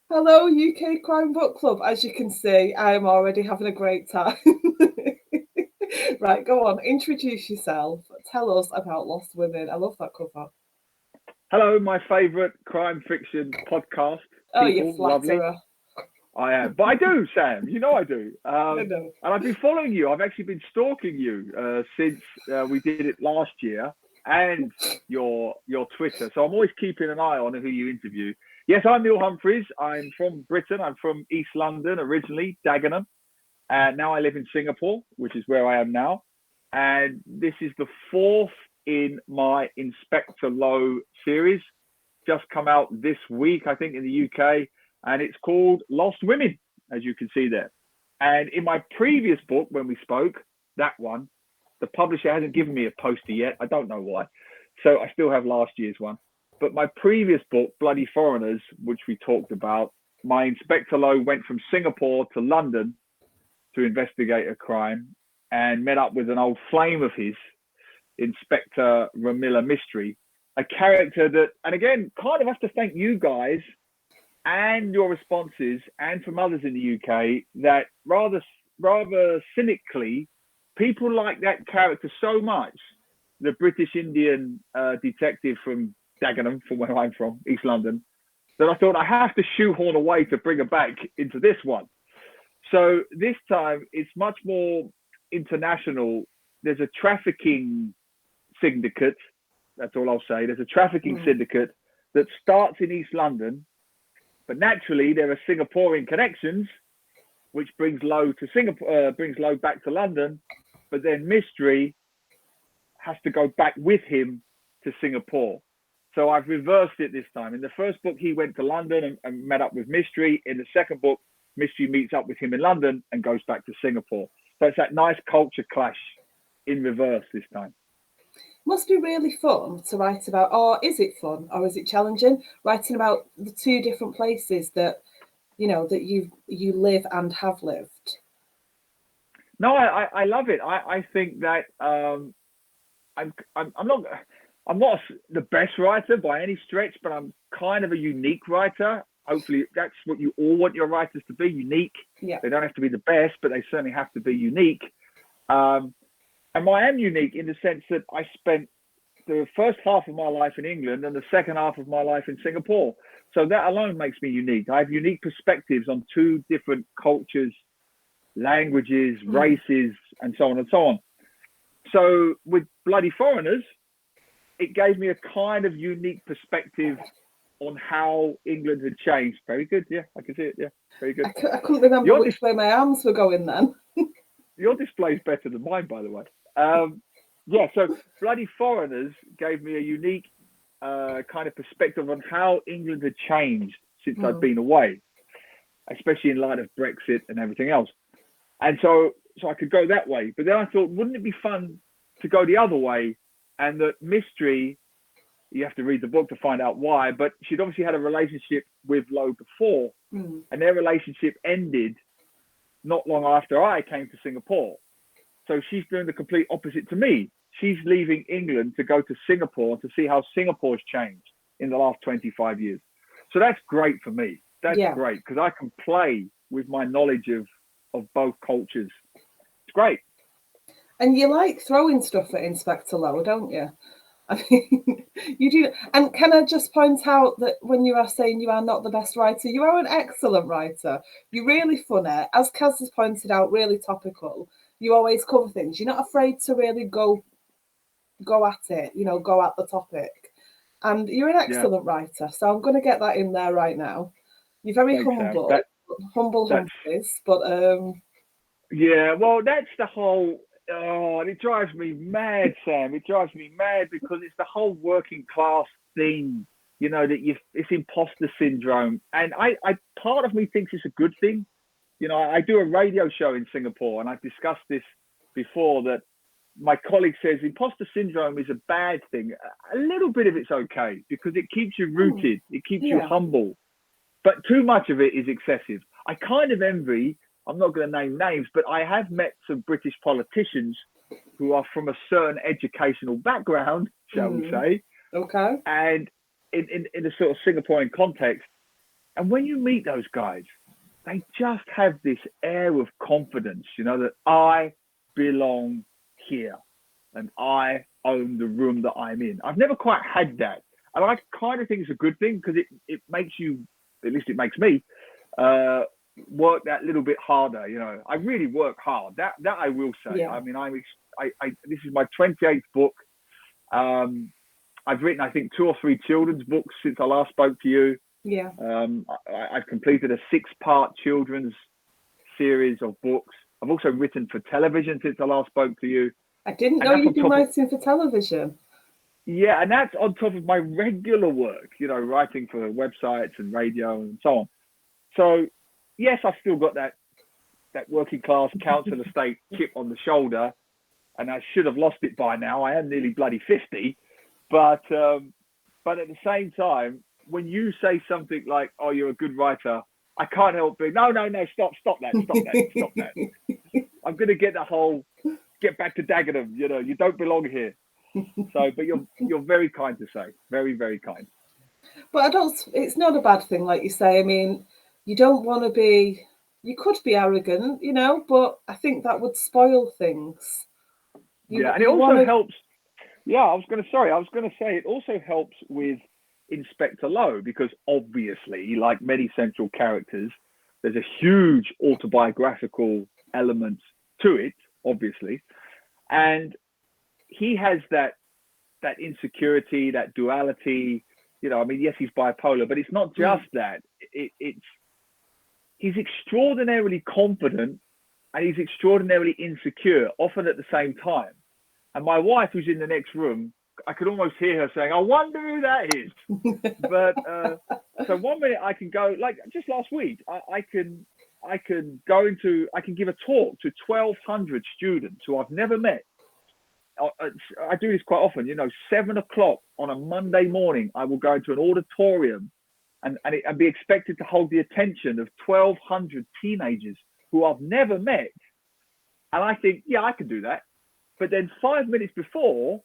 Hello, UK Crime Book Club. As you can see, I am already having a great time. Right, go on, introduce yourself. Tell us about Lost Women. I love that cover. Hello, my favourite crime fiction podcast. Oh, you People, lovely. flatterer. I am, but I do, Sam. You know I do. I know. And I've been following you. I've actually been stalking you since we did it last year, and your Twitter. So I'm always keeping an eye on who you interview. Yes, I'm Neil Humphreys. I'm from Britain. I'm from East London originally, Dagenham, and now I live in Singapore, which is where I am now. And this is the fourth in my Inspector Lowe series. Just come out this week, I think, in the UK, and it's called Lost Women, as you can see there. And in my previous book, when we spoke, that one, the publisher hasn't given me a poster yet. I don't know why. So I still have last year's one. But my previous book, Bloody Foreigners, which we talked about, my Inspector Lowe went from Singapore to London to investigate a crime and met up with an old flame of his, Inspector Ramilla Mystery, a character that, and again, kind of have to thank you guys and your responses and from others in the UK that rather cynically, people like that character so much, the British Indian detective from Dagenham, from where I'm from, East London, that I thought I have to shoehorn a way to bring her back into this one. So this time it's much more international. There's a trafficking syndicate. That's all I'll say. There's a trafficking syndicate that starts in East London, but naturally there are Singaporean connections, which brings Lowe to Singapore, brings Lowe back to London. But then Mystery has to go back with him to Singapore. So I've reversed it this time. In the first book, he went to London and met up with Mystery. In the second book, Mystery meets up with him in London and goes back to Singapore. So it's that nice culture clash in reverse this time. Must be really fun to write about, or is it fun, or is it challenging? Writing about the two different places that that you live and have lived. No, I love it. I think that I'm not the best writer by any stretch, but I'm kind of a unique writer. Hopefully, that's what you all want your writers to be, unique. Yeah. They don't have to be the best, but they certainly have to be unique. And I am unique in the sense that I spent the first half of my life in England and the second half of my life in Singapore. So that alone makes me unique. I have unique perspectives on two different cultures, languages, races, and so on and so on. So with Bloody Foreigners, it gave me a kind of unique perspective on how England had changed. Very good. Yeah, I can see it. Yeah, very good. I couldn't remember which way my arms were going then. Your display's better than mine, by the way. Yeah, so Bloody Foreigners gave me a unique kind of perspective on how England had changed since I'd been away, especially in light of Brexit and everything else. And so I could go that way. But then I thought, wouldn't it be fun to go the other way? And that Mystery, you have to read the book to find out why, but she'd obviously had a relationship with Lowe before, and their relationship ended not long after I came to Singapore. So she's doing the complete opposite to me. She's leaving England to go to Singapore to see how Singapore's changed in the last 25 years. So that's great for me. That's great because I can play with my knowledge of both cultures. It's great. And you like throwing stuff at Inspector Lowe, don't you? I mean, you do. And can I just point out that when you are saying you are not the best writer, you are an excellent writer. You're really funny. As Kaz has pointed out, really topical. You always cover things. You're not afraid to really go at it, go at the topic. And you're an excellent writer. So I'm going to get that in there right now. You're very humble. Humble Humphreys, but yeah, well, that's the whole. Oh, and it drives me mad, Sam. It drives me mad because it's the whole working class thing. That it's imposter syndrome, and I part of me thinks it's a good thing. I do a radio show in Singapore, and I've discussed this before. That my colleague says imposter syndrome is a bad thing. A little bit of it's okay because it keeps you rooted, it keeps you humble, but too much of it is excessive. I kind of envy. I'm not going to name names, but I have met some British politicians who are from a certain educational background, shall we say. Okay. And in a sort of Singaporean context, And when you meet those guys, they just have this air of confidence, that I belong here and I own the room that I'm in. I've never quite had that. And I kind of think it's a good thing because it makes you, at least it makes me, work that little bit harder. I really work hard. That I will say. Yeah. I mean, this is my 28th book. I've written, I think, 2 or 3 children's books since I last spoke to you. Yeah. I've completed a 6-part children's series of books. I've also written for television since I last spoke to you. I didn't know you'd been writing for television. Yeah, and that's on top of my regular work, writing for websites and radio and so on. So, yes, I've still got that working class council estate chip on the shoulder, and I should have lost it by now. I am nearly bloody 50, but at the same time, when you say something like, "Oh, you're a good writer," I can't help but no, stop that. I'm gonna get the whole get back to Dagenham. You don't belong here. So, but you're very kind to say, very, very kind. But it's not a bad thing, like you say. I mean, you don't want to be. You could be arrogant, but I think that would spoil things. And it also helps. Yeah, I was going to say it also helps with Inspector Lowe because obviously, like many central characters, there's a huge autobiographical element to it, obviously, and he has that insecurity, that duality. I mean, yes, he's bipolar, but it's not just that. He's extraordinarily confident and he's extraordinarily insecure, often at the same time. And my wife, who's in the next room, I could almost hear her saying, "I wonder who that is." But so one minute I can go, like just last week, I can give a talk to 1,200 students who I've never met. I do this quite often. 7 o'clock on a Monday morning, I will go into an auditorium and be expected to hold the attention of 1,200 teenagers who I've never met. And I think, yeah, I can do that. But then 5 minutes before,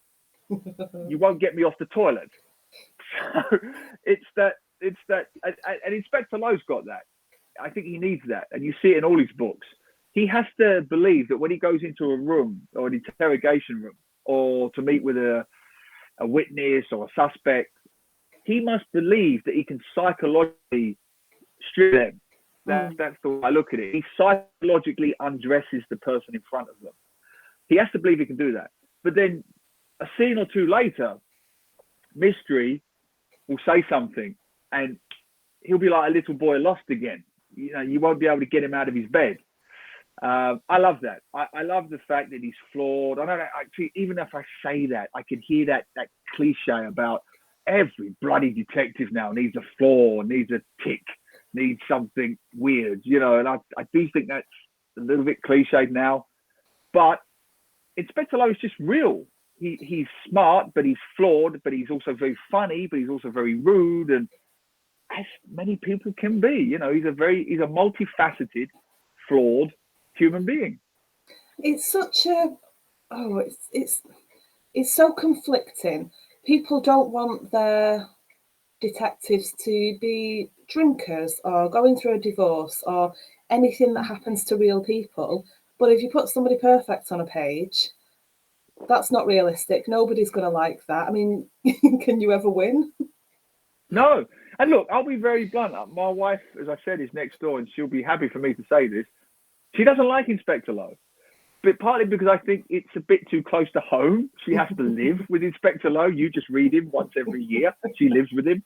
you won't get me off the toilet. So it's that, and Inspector Lowe's got that. I think he needs that. And you see it in all his books. He has to believe that when he goes into a room or an interrogation room or to meet with a witness or a suspect, he must believe that he can psychologically strip them. That's the way I look at it. He psychologically undresses the person in front of them. He has to believe he can do that. But then a scene or two later, Mystery will say something and he'll be like a little boy lost again. You won't be able to get him out of his bed. I love that. I love the fact that he's flawed. I don't know, actually, even if I say that, I can hear that cliche about every bloody detective now needs a flaw, needs a tick, needs something weird, and I do think that's a little bit cliched now. But Inspector Lowe is just real. He's smart, but he's flawed, but he's also very funny, but he's also very rude, and as many people can be. He's a multifaceted, flawed human being. It's such it's so conflicting. People don't want their detectives to be drinkers or going through a divorce or anything that happens to real people. But if you put somebody perfect on a page, that's not realistic. Nobody's going to like that. I mean, can you ever win? No. And look, I'll be very blunt. My wife, as I said, is next door, and she'll be happy for me to say this. She doesn't like Inspector Lowe, but partly because I think it's a bit too close to home. She has to live with Inspector Lowe. You just read him once every year. She lives with him.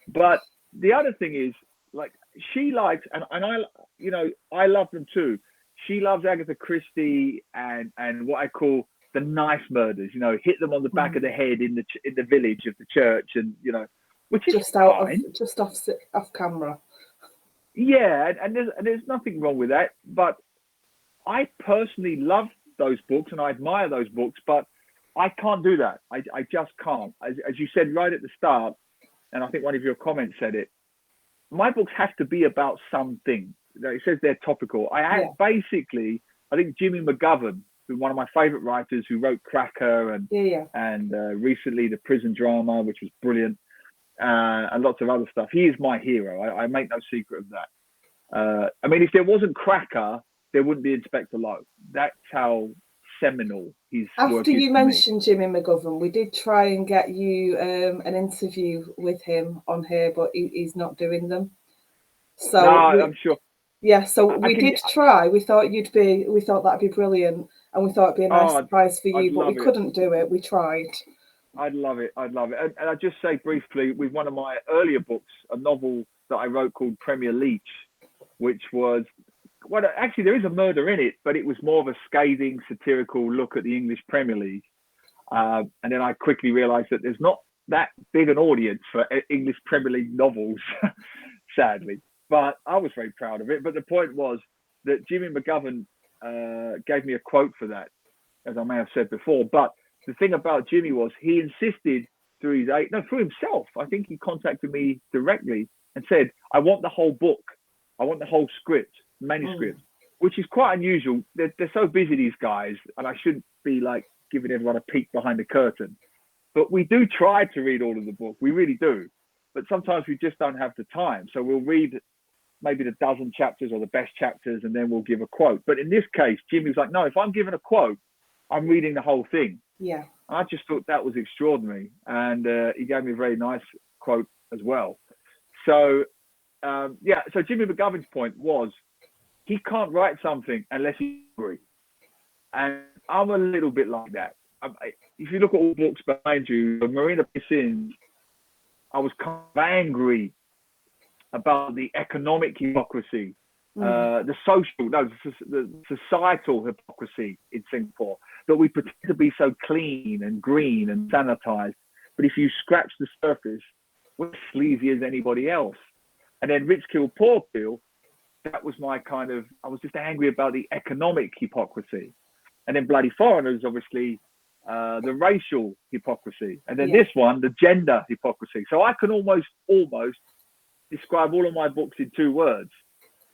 But the other thing is, like, she likes, and I love them too. She loves Agatha Christie and what I call the nice murders. Hit them on the back of the head in the village of the church, and which is just off camera. Yeah, and there's nothing wrong with that. But I personally love those books and I admire those books, but I can't do that. I just can't. As you said right at the start, and I think one of your comments said it, my books have to be about something. It says they're topical. Basically, I think Jimmy McGovern, who's one of my favorite writers, who wrote Cracker and recently the prison drama, which was brilliant. and lots of other stuff. He is my hero. I make no secret of that. I mean, if there wasn't Cracker, there wouldn't be Inspector Lowe. That's how seminal his work After is you to me. mentioned Jimmy McGovern, we did try and get you an interview with him on here, but he's not doing them. No, So I'm sure. so I we can. did try. We thought that'd be brilliant, and we thought it'd be a nice Oh, surprise for I'd you, but we love it. couldn't do it. We tried. I'd love it. I'd love it. And I'll just say briefly, with one of my earlier books, a novel that I wrote called Premier Leach, which was, well, actually, there is a murder in it, but it was more of a scathing, satirical look at the English Premier League. And then I quickly realised that there's not that big an audience for English Premier League novels, sadly. But I was very proud of it. But the point was that Jimmy McGovern gave me a quote for that, as I may have said before. But the thing about Jimmy was he insisted through himself. I think he contacted me directly and said, I want the whole book. I want the whole manuscript, which is quite unusual. They're so busy, these guys, and I shouldn't be like giving everyone a peek behind the curtain. But we do try to read all of the book. We really do. But sometimes we just don't have the time. So we'll read maybe the dozen chapters or the best chapters, and then we'll give a quote. But in this case, Jimmy was like, no, if I'm giving a quote, I'm reading the whole thing. Yeah. I just thought that was extraordinary. And he gave me a very nice quote as well. So, so Jimmy McGovern's point was he can't write something unless he's angry. And I'm a little bit like that. If you look at all books behind you, Marina Bay Sins, I was kind of angry about the economic hypocrisy, the societal hypocrisy in Singapore, that we pretend to be so clean and green and sanitized. But if you scratch the surface, we're sleazy as anybody else. And then Rich Kill, Poor Kill, that was my I was just angry about the economic hypocrisy. And then Bloody Foreigners, obviously, the racial hypocrisy. And then this one, the gender hypocrisy. So I can almost describe all of my books in 2 words.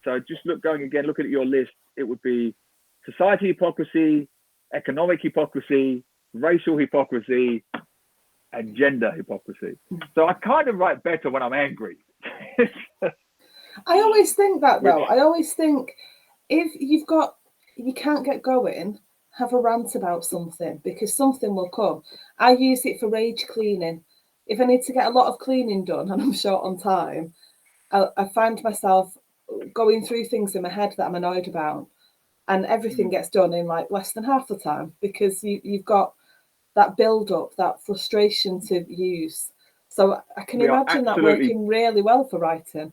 So just look at your list. It would be society hypocrisy, economic hypocrisy, racial hypocrisy, and gender hypocrisy. So I kind of write better when I'm angry. I always think that, though. I always think if you can't get going, have a rant about something, because something will come. I use it for rage cleaning. If I need to get a lot of cleaning done and I'm short on time, I find myself going through things in my head that I'm annoyed about, and everything gets done in like less than half the time, because you've got that build up, that frustration to use. So I can imagine that working really well for writing.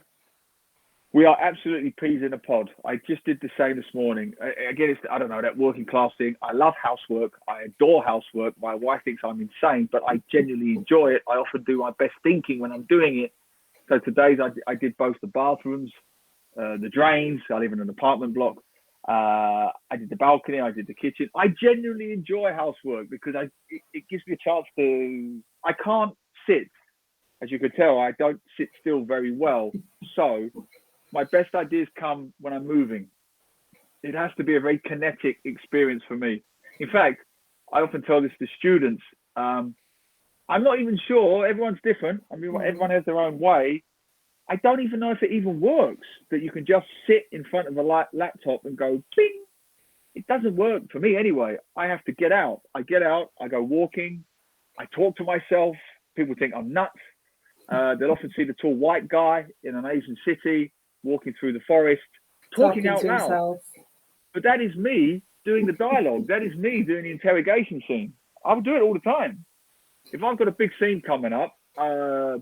We are absolutely peas in a pod. I just did the same this morning. Again, it's, I don't know, that working class thing. I love housework. I adore housework. My wife thinks I'm insane, but I genuinely enjoy it. I often do my best thinking when I'm doing it. So today I did both the bathrooms, the drains. I live in an apartment block. I did the balcony. I did the kitchen. I genuinely enjoy housework because it gives me a chance to. I can't sit, as you could tell. I don't sit still very well. So my best ideas come when I'm moving. It has to be a very kinetic experience for me. In fact, I often tell this to students. I'm not even sure. Everyone's different. I mean, everyone has their own way. I don't even know if it even works, that you can just sit in front of a laptop and go, bing. It doesn't work for me anyway. I have to get out. I get out. I go walking. I talk to myself. People think I'm nuts. They'll often see the tall white guy in an Asian city walking through the forest, talking out loud. Himself. But that is me doing the dialogue. That is me doing the interrogation scene. I'll do it all the time. If I've got a big scene coming up, my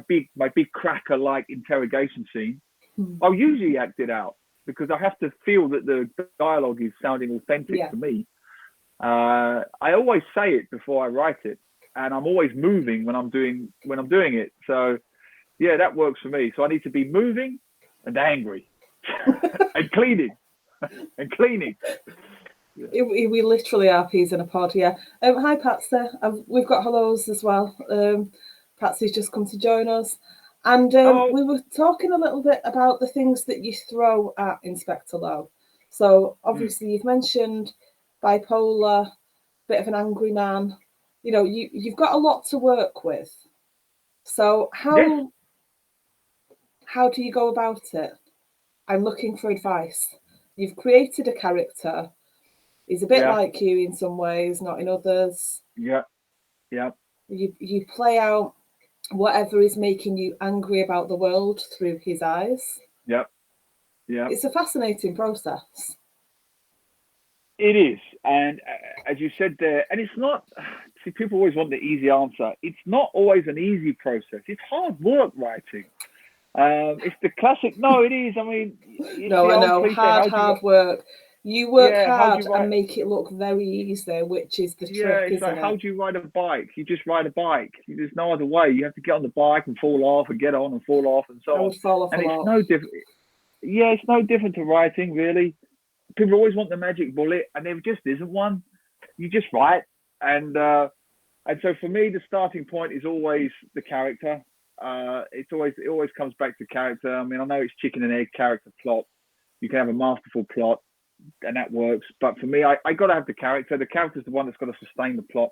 big cracker-like interrogation scene, I'll usually act it out because I have to feel that the dialogue is sounding authentic to me. I always say it before I write it, and I'm always moving when I'm doing it. So, yeah, that works for me. So I need to be moving and angry and cleaning. Yeah. We literally are peas in a pod, yeah. Hi, Patsy. We've got hellos as well. Patsy's just come to join us. And we were talking a little bit about the things that you throw at Inspector Lowe. So, obviously, you've mentioned bipolar, bit of an angry man. You know, you've got a lot to work with. So Yes. how do you go about it? I'm looking for advice. You've created a character. He's a bit Yeah. like you in some ways, not in others. Yeah. Yeah. You play out whatever is making you angry about the world through his eyes. Yeah. Yeah. It's a fascinating process. It is, and as you said there, and it's not. See, people always want the easy answer. It's not always an easy process. It's hard work writing. It's the classic. No, it is. I mean, it's No, the I old know. cliche. Hard work. You work Yeah, how do hard you and write? make it look very easy, which is the Yeah, trick, it's like isn't how it? do you ride a bike? You just ride a bike. There's no other way. You have to get on the bike and fall off and get on and fall off and so I on. would fall off a And it's lot. no different. Yeah, it's no different to writing, really. People always want the magic bullet, and there just isn't one. You just write, and so for me, the starting point is always the character. It always comes back to character. I mean, I know it's chicken and egg character plot. You can have a masterful plot, and that works. But for me, I got to have the character. The character's the one that's got to sustain the plot.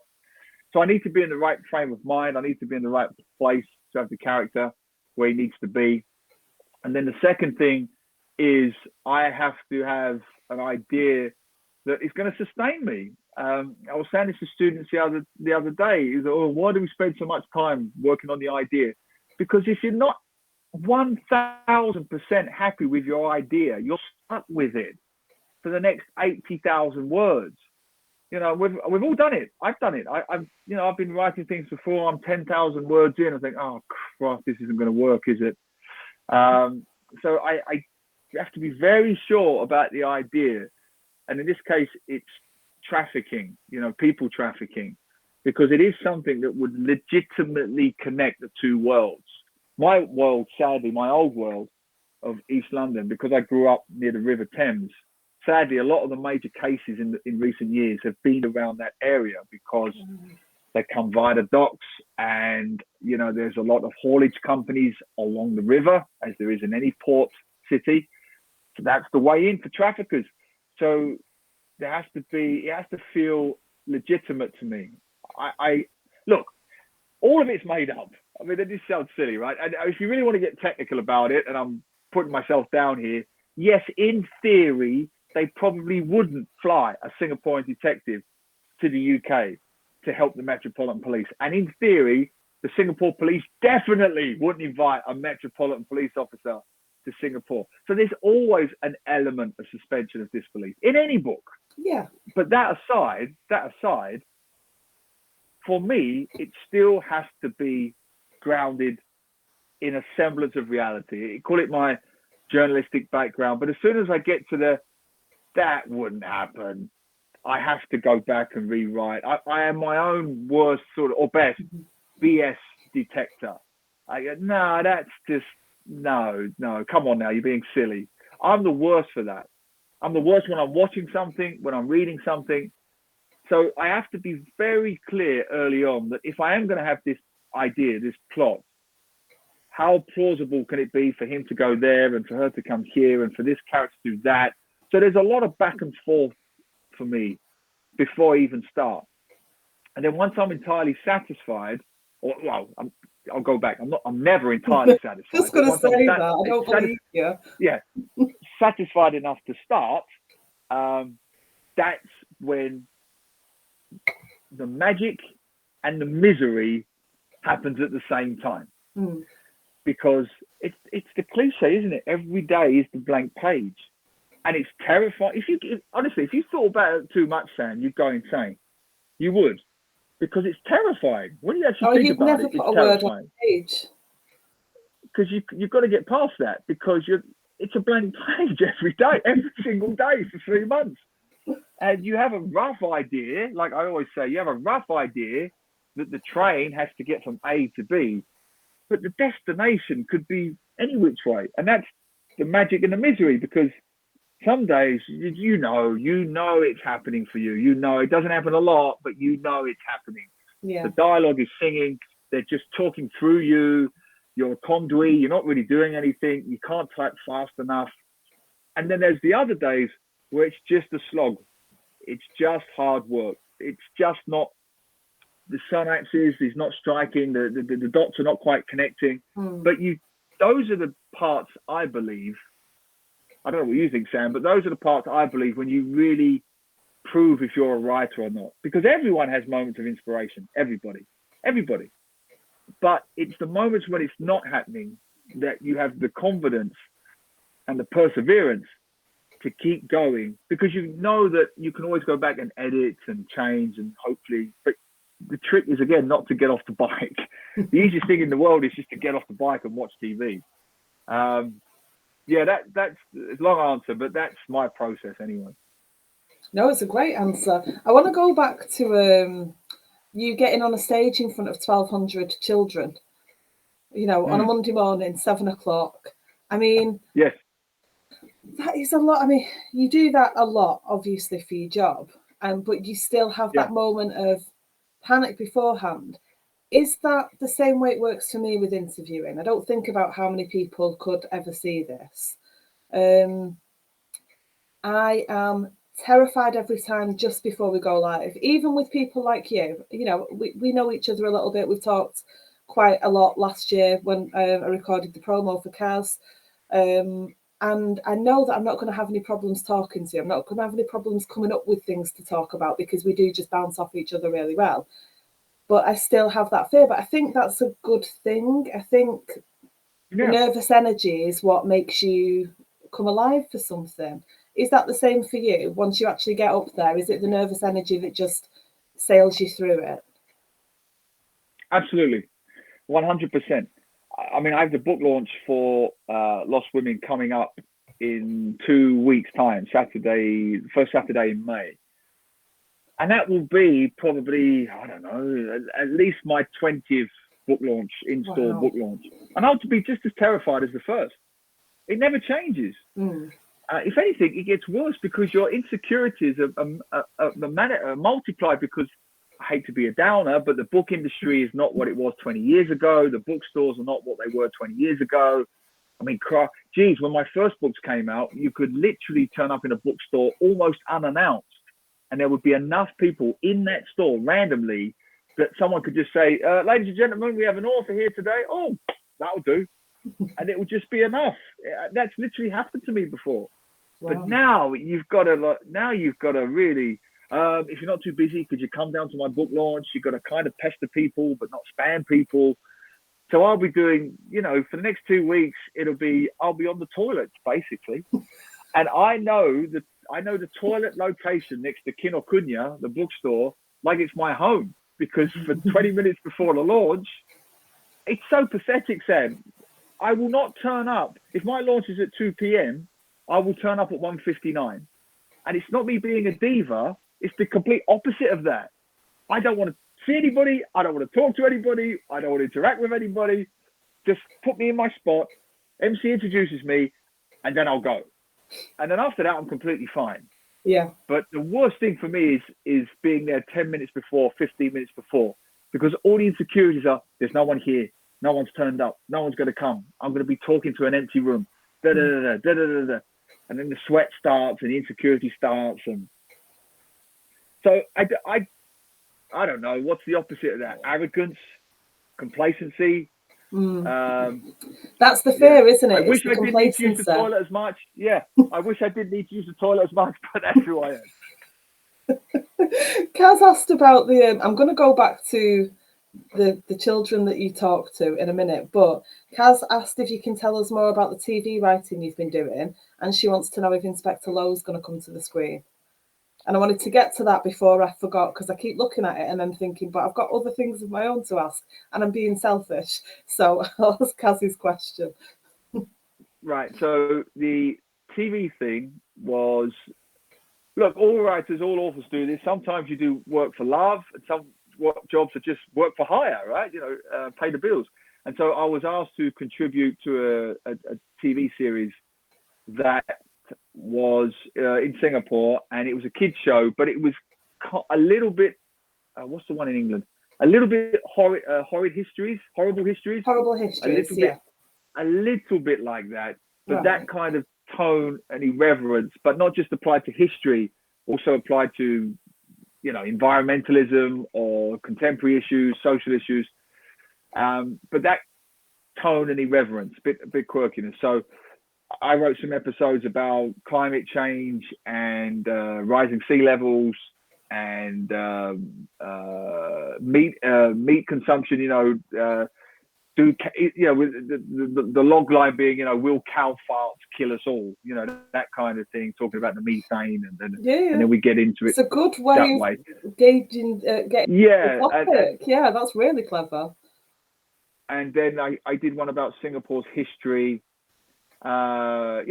So I need to be in the right frame of mind. I need to be in the right place to have the character where he needs to be. And then the second thing is I have to have an idea that is going to sustain me. I was saying this to students the other day. Is oh, why do we spend so much time working on the idea? Because if you're not 1,000% happy with your idea, you're stuck with it for the next 80,000 words. You know, we've all done it. I've done it. I've been writing things before. I'm 10,000 words in. I think, oh Christ, this isn't going to work, is it? So I have to be very sure about the idea, and in this case, it's trafficking. People trafficking, because it is something that would legitimately connect the two worlds. My world, sadly, my old world of East London, because I grew up near the River Thames. Sadly, a lot of the major cases in recent years have been around that area because they come via the docks, and there's a lot of haulage companies along the river, as there is in any port city. So that's the way in for traffickers. So it has to feel legitimate to me. I look, all of it's made up. I mean, that just sounds silly, right? And if you really want to get technical about it, and I'm putting myself down here, yes, in theory, they probably wouldn't fly a Singaporean detective to the UK to help the Metropolitan Police. And in theory, the Singapore police definitely wouldn't invite a Metropolitan Police officer to Singapore. So there's always an element of suspension of disbelief in any book. Yeah. But that aside, for me, it still has to be grounded in a semblance of reality. Call it my journalistic background. But as soon as I get to that wouldn't happen, I have to go back and rewrite. I am my own worst or best BS detector. No, that's just, no, come on now, you're being silly. I'm the worst for that. I'm the worst when I'm watching something, when I'm reading something. So I have to be very clear early on that if I am going to have this idea, this plot, how plausible can it be for him to go there and for her to come here and for this character to do that? So there's a lot of back and forth for me before I even start. And then once I'm entirely satisfied, I'll go back. I'm never entirely satisfied. Just going to say that. I don't believe you. Yeah, satisfied enough to start. That's when the magic and the misery happens at the same time. Because it's the cliche, isn't it? Every day is the blank page, and it's terrifying. If you thought about it too much, Sam, you'd go insane. You would, because it's terrifying. When you actually think about it, it's terrifying. Because you've got to get past that, because it's a blank page every day, every single day for 3 months, and you have a rough idea. Like I always say, you have a rough idea that the train has to get from A to B. But the destination could be any which way. And that's the magic and the misery, because some days, you know it's happening for you. You know, it doesn't happen a lot, but you know it's happening. Yeah. The dialogue is singing. They're just talking through you. You're a conduit. You're not really doing anything. You can't type fast enough. And then there's the other days where it's just a slog. It's just hard work. It's just not the synapses is not striking, the dots are not quite connecting. But those are the parts I believe. I don't know what you think, Sam, but those are the parts I believe when you really prove if you're a writer or not. Because everyone has moments of inspiration. Everybody. But it's the moments when it's not happening that you have the confidence and the perseverance to keep going, because you know that you can always go back and edit and change and hopefully, but the trick is, again, not to get off the bike. The easiest thing in the world is just to get off the bike and watch TV. That's a long answer, but that's my process anyway. No, it's a great answer. I want to go back to you getting on a stage in front of 1,200 children, on a Monday morning, 7:00. I mean, yes, that is a lot. I mean, you do that a lot, obviously, for your job, but you still have that moment of panic beforehand. Is that the same way it works for me with interviewing? I don't think about how many people could ever see this. I am terrified every time just before we go live, even with people like you. We know each other a little bit. We've talked quite a lot last year when I recorded the promo for Kaz. And I know that I'm not going to have any problems talking to you. I'm not going to have any problems coming up with things to talk about, because we do just bounce off each other really well. But I still have that fear. But I think that's a good thing. I think the nervous energy is what makes you come alive for something. Is that the same for you? Once you actually get up there, is it the nervous energy that just sails you through it? Absolutely. 100%. I mean, I have the book launch for Lost Women coming up in 2 weeks' time, first Saturday in May. And that will be probably, I don't know, at least my 20th book launch, in-store book launch. And I'll be just as terrified as the first. It never changes. If anything, it gets worse, because your insecurities are multiplied, because I hate to be a downer, but the book industry is not what it was 20 years ago. The bookstores are not what they were 20 years ago. I mean, geez, when my first books came out, you could literally turn up in a bookstore almost unannounced, and there would be enough people in that store randomly that someone could just say, ladies and gentlemen, we have an author here today. Oh, that'll do. And it would just be enough. That's literally happened to me before. Wow. But now you've got to really, if you're not too busy, could you come down to my book launch? You've got to kind of pester people, but not spam people. So I'll be doing, for the next 2 weeks, I'll be on the toilet, basically. And I know the toilet location next to Kinokuniya, the bookstore, like it's my home, because for 20 minutes before the launch, it's so pathetic, Sam. I will not turn up. If my launch is at 2 p.m., I will turn up at 1:59. And it's not me being a diva. It's the complete opposite of that. I don't want to see anybody. I don't want to talk to anybody. I don't want to interact with anybody. Just put me in my spot. MC introduces me, and then I'll go. And then after that, I'm completely fine. Yeah. But the worst thing for me is being there 10 minutes before, 15 minutes before, because all the insecurities are, there's no one here. No one's turned up. No one's going to come. I'm going to be talking to an empty room. Da da da da da da da. And then the sweat starts and the insecurity starts. And so I don't know. What's the opposite of that? Arrogance, complacency. That's the fear, isn't it? I wish I didn't need to use the toilet as much. Yeah, I wish I didn't need to use the toilet as much, but that's who I am. Kaz asked about I'm going to go back to the children that you talk to in a minute, but Kaz asked if you can tell us more about the TV writing you've been doing, and she wants to know if Inspector Lowe's going to come to the screen. And I wanted to get to that before I forgot, because I keep looking at it and then thinking, but I've got other things of my own to ask, and I'm being selfish. So I'll ask Kaz's question. Right. So the TV thing was, look, all writers, all authors do this. Sometimes you do work for love, and some jobs are just work for hire, right? Pay the bills. And so I was asked to contribute to a TV series that was in Singapore, and it was a kids show, but it was a little bit, what's the one in England? A little bit horrible histories. A little bit like that, but right. That kind of tone and irreverence, but not just applied to history, also applied to environmentalism or contemporary issues, social issues. But that tone and irreverence, a bit quirkiness. So I wrote some episodes about climate change and rising sea levels and meat consumption. With the log line being, will cow farts kill us all? That kind of thing. Talking about the methane, and then we get into it. It's a good way of gauging, getting the topic. Yeah, that's really clever. And then I did one about Singapore's history. From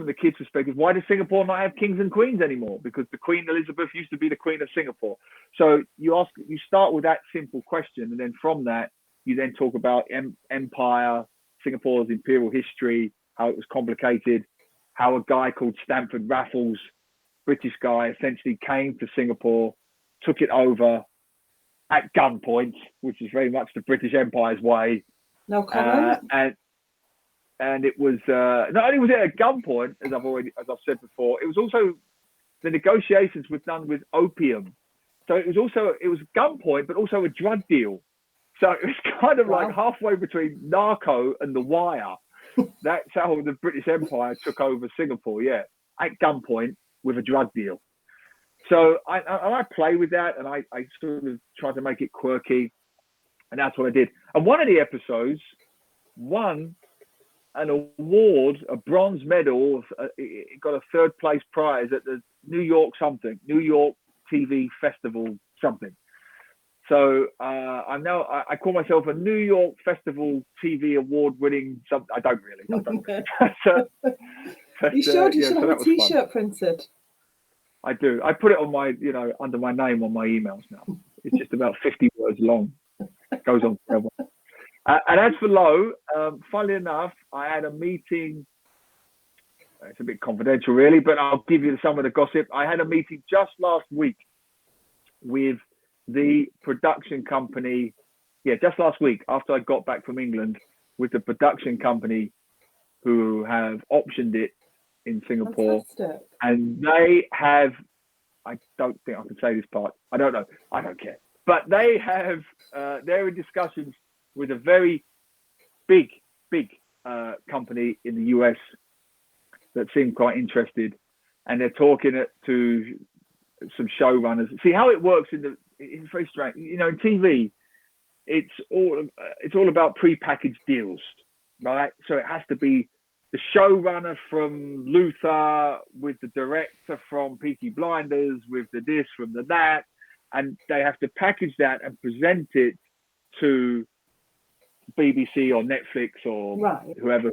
the kids' perspective, why does Singapore not have kings and queens anymore? Because the Queen Elizabeth used to be the Queen of Singapore. So you start with that simple question, and then from that, you then talk about empire, Singapore's imperial history, how it was complicated, how a guy called Stamford Raffles, British guy, essentially came to Singapore, took it over at gunpoint, which is very much the British Empire's way. No comment. And it was not only was it at gunpoint, as I've said before, it was also the negotiations were done with opium. So it was gunpoint, but also a drug deal. So it was kind of like halfway between narco and the wire. That's how the British Empire took over Singapore, at gunpoint with a drug deal. So I play with that, and I sort of tried to make it quirky, and that's what I did. And one of the episodes won an award, a bronze medal. It got a third place prize at the New York TV Festival something. So I call myself a New York Festival TV award winning something. I don't really. You should have a T-shirt printed. I do. I put it on my, under my name on my emails now. It's just about 50 words long. It goes on forever. And as for Low, funnily enough, I had a meeting. It's a bit confidential, really, but I'll give you some of the gossip. I had a meeting just last week with the production company. Just last week, after I got back from England, with the production company who have optioned it in Singapore. Fantastic. And they have, I don't think I can say this part. I don't know. I don't care. But they have, they're in discussions with a very big company in the US that seem quite interested. And they're talking to some showrunners. See how it works it's very strange. In TV, it's all about prepackaged deals, right? So it has to be the showrunner from Luther with the director from Peaky Blinders with the this from the that, and they have to package that and present it to BBC or Netflix or whoever,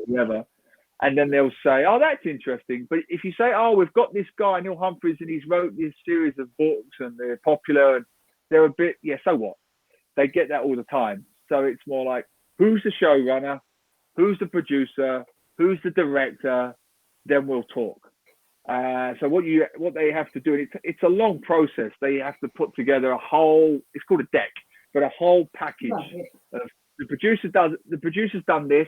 and then they'll say, "Oh, that's interesting." But if you say, "Oh, we've got this guy Neil Humphreys and he's wrote this series of books and they're popular," and they're a bit, so what? They get that all the time. So it's more like, who's the showrunner? Who's the producer? Who's the director? Then we'll talk. So what they have to do, it's a long process. They have to put together a whole, it's called a deck, but a whole package of the producer's done this.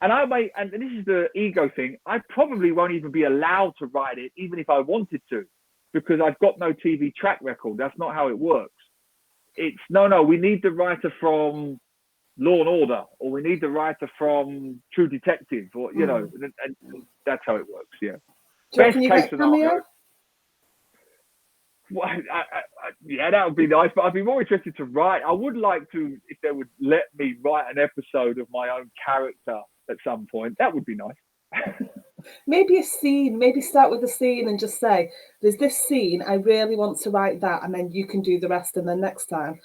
And and this is the ego thing, I probably won't even be allowed to write it, even if I wanted to, because I've got no TV track record. That's not how it works. It's no, we need the writer from Law and Order, or we need the writer from True Detective, or and that's how it works. Best case scenario. Well, that would be nice, but I'd be more interested to write. I would like to, if they would let me write an episode of my own character at some point. That would be nice. Maybe a scene. Maybe start with a scene and just say, "There's this scene. I really want to write that," and then you can do the rest. And then next time,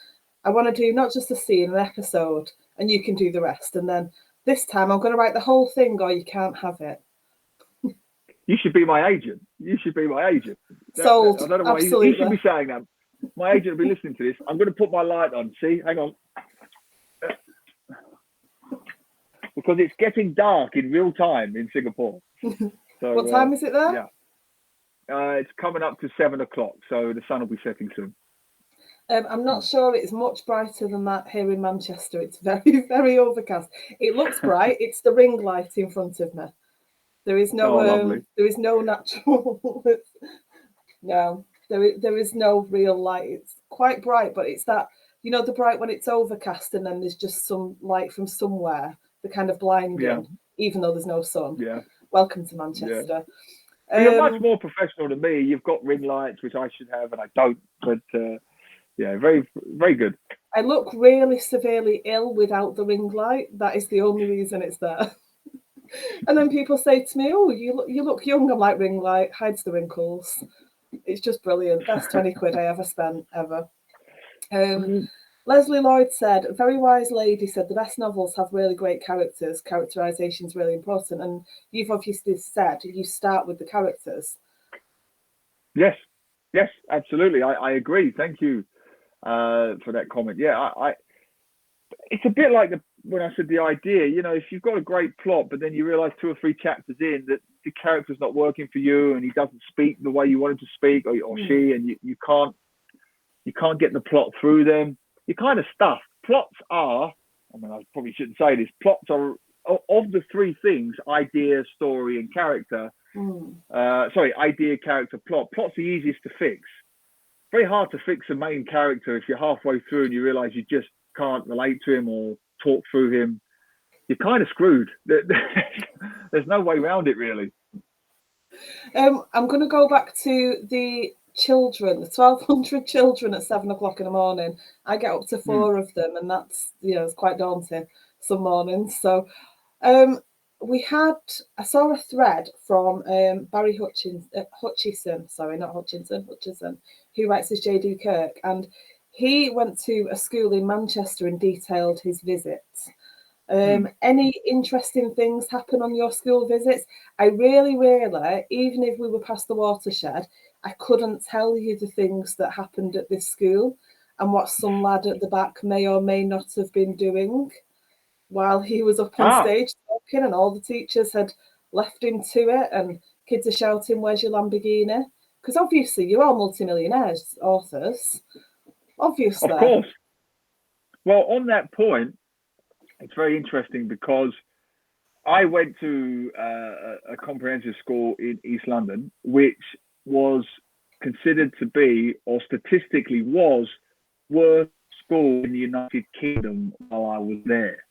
I want to do not just a scene, an episode, and you can do the rest. And then this time, I'm going to write the whole thing, or you can't have it. You should be my agent. Sold. I don't know why he should be saying that. My agent will be listening to this. I'm going to put my light on. See, hang on. Because it's getting dark in real time in Singapore. So, what time is it there? It's coming up to 7 o'clock, so the sun will be setting soon. I'm not sure it's much brighter than that here in Manchester. It's very, very overcast. It looks bright. It's the ring light in front of me. There is no, there is no natural. No, There is no real light. It's quite bright, but it's that, the bright when it's overcast and then there's just some light from somewhere, the kind of blinding, even though there's no sun. Yeah. Welcome to Manchester. Well, you're much more professional than me. You've got ring lights, which I should have, and I don't. But very, very good. I look really severely ill without the ring light. That is the only reason it's there. And then people say to me, "Oh, you look young." I'm like, ring light hides the wrinkles. It's just brilliant. Best 20 quid I ever spent, ever. Leslie Lloyd said, a very wise lady said, the best novels have really great characters. Characterization is really important. And you've obviously said you start with the characters. Yes, absolutely. I agree. Thank you for that comment. Yeah, it's a bit like when I said the idea, if you've got a great plot, but then you realize 2 or 3 chapters in that the character's not working for you and he doesn't speak the way you want him to speak, or she, and you can't get the plot through them, you're kind of stuffed. Plots are, I probably shouldn't say this, plots are, of the 3 things, idea, story, and character. Idea, character, plot. Plot's the easiest to fix. Very hard to fix a main character if you're halfway through and you realize you just can't relate to him or talk through him. You're kind of screwed. There's no way around it, really. I'm going to go back to the children, the 1,200 children at 7 o'clock in the morning. I get up to 4 of them, and that's, it's quite daunting some mornings. So I saw a thread from Barry Hutchison, who writes as J.D. Kirk, and he went to a school in Manchester and detailed his visits. Any interesting things happen on your school visits? I really, even if we were past the watershed, I couldn't tell you the things that happened at this school and what some lad at the back may or may not have been doing while he was up on stage talking, and all the teachers had left him to it, and kids are shouting, "Where's your Lamborghini?" Because obviously you're all multimillionaires, authors. Obviously. Of course. Well, on that point, it's very interesting because I went to a comprehensive school in East London, which was considered to be, or statistically was, worst school in the United Kingdom while I was there.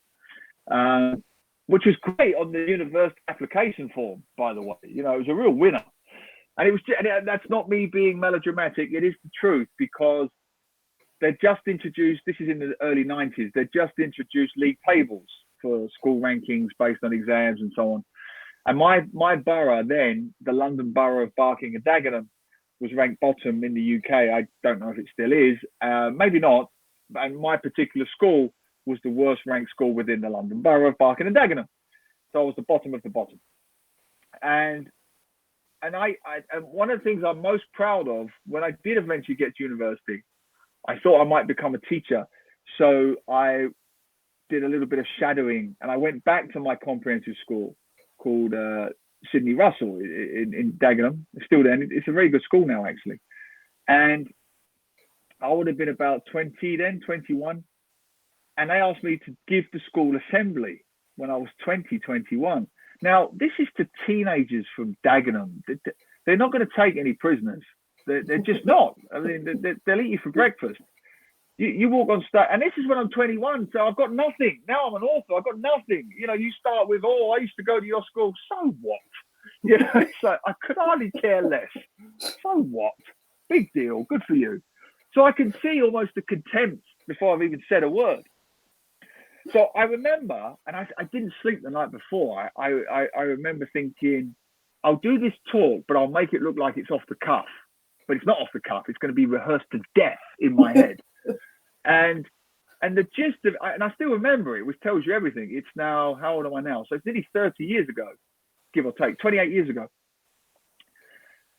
Which was great on the university application form, by the way. It was a real winner. And that's not me being melodramatic. It is the truth, because they just introduced, this is in the early 90s, they just introduced league tables for school rankings based on exams and so on. And my borough then, the London borough of Barking and Dagenham, was ranked bottom in the UK. I don't know if it still is, maybe not. And my particular school was the worst ranked school within the London borough of Barking and Dagenham. So I was the bottom of the bottom. And one of the things I'm most proud of, when I did eventually get to university, I thought I might become a teacher. So I did a little bit of shadowing, and I went back to my comprehensive school called Sydney Russell in Dagenham. It's still there. It's a very good school now, actually. And I would have been about 20 then, 21. And they asked me to give the school assembly when I was 20, 21. Now, this is to teenagers from Dagenham. They're not going to take any prisoners. They're just not. I mean, they'll eat you for breakfast. You walk on stage, and this is when I'm 21, so I've got nothing. Now I'm an author, I've got nothing. You start with, I used to go to your school. So what? So I could hardly care less. So what? Big deal. Good for you. So I can see almost the contempt before I've even said a word. So I remember, and I didn't sleep the night before. I remember thinking, I'll do this talk, but I'll make it look like it's off the cuff. But it's not off the cuff. It's going to be rehearsed to death in my head. And the gist of, and I still remember it, which tells you everything. It's now, how old am I now? So it's nearly 30 years ago, give or take, 28 years ago.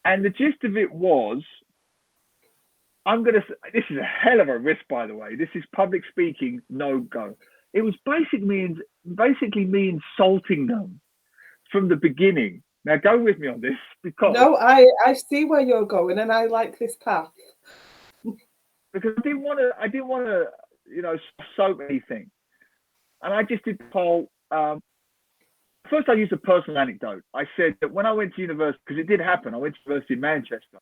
And the gist of it was, this is a hell of a risk, by the way. This is public speaking, no go. It was basically me insulting them from the beginning. Now go with me on this, because no, I see where you're going, and I like this path. Because I didn't want to, soap anything, and I just did the whole. First, I used a personal anecdote. I said that when I went to university, because it did happen, I went to university in Manchester,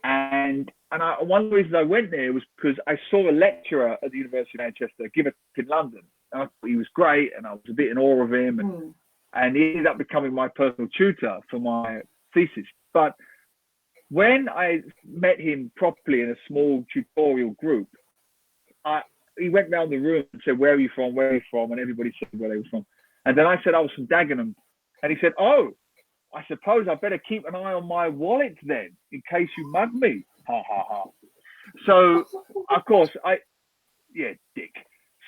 One of the reasons I went there was because I saw a lecturer at the University of Manchester give a talk in London. And I thought he was great, and I was a bit in awe of him. And he ended up becoming my personal tutor for my thesis. But when I met him properly in a small tutorial group, he went round the room and said, "Where are you from? Where are you from?" And everybody said where they were from. And then I said I was from Dagenham. And he said, "Oh, I suppose I better keep an eye on my wallet then, in case you mug me." Ha ha ha. So, of course, dick.